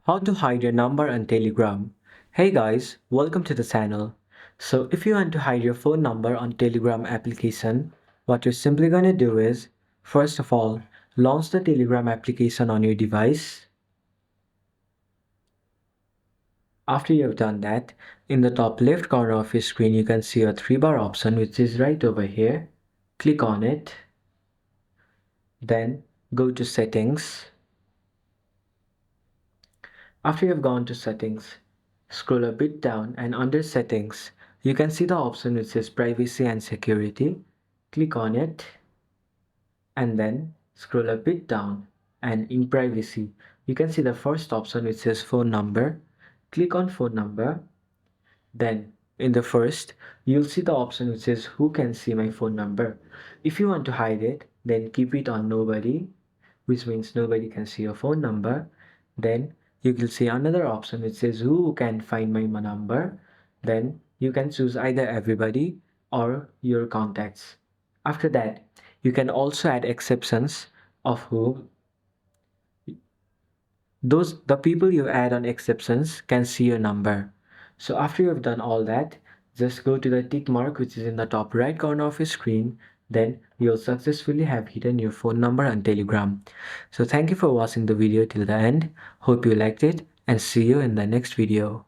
How to hide your number on Telegram. Hey guys, welcome to the channel. So if you want to hide your phone number on Telegram application, what you're simply gonna do is, first of all, launch the Telegram application on your device. After you've done that, in the top left corner of your screen, you can see a three-bar option which is right over here. Click on it. Then go to settings. After you've gone to settings, scroll a bit down and under settings, you can see the option which says privacy and security. Click on it and then scroll a bit down and in privacy, you can see the first option which says phone number. Click on phone number. Then in the first, you'll see the option which says who can see my phone number. If you want to hide it, then keep it on nobody, which means nobody can see your phone number. Then you will see another option which says who can find my number. Then you can choose either everybody or your contacts. After that, you can also add exceptions of who those the people you add on exceptions can see your number. So after you've done all that, just go to the tick mark which is in the top right corner of your screen. Then you'll successfully have hidden your phone number on Telegram. So thank you for watching the video till the end. Hope you liked it and see you in the next video.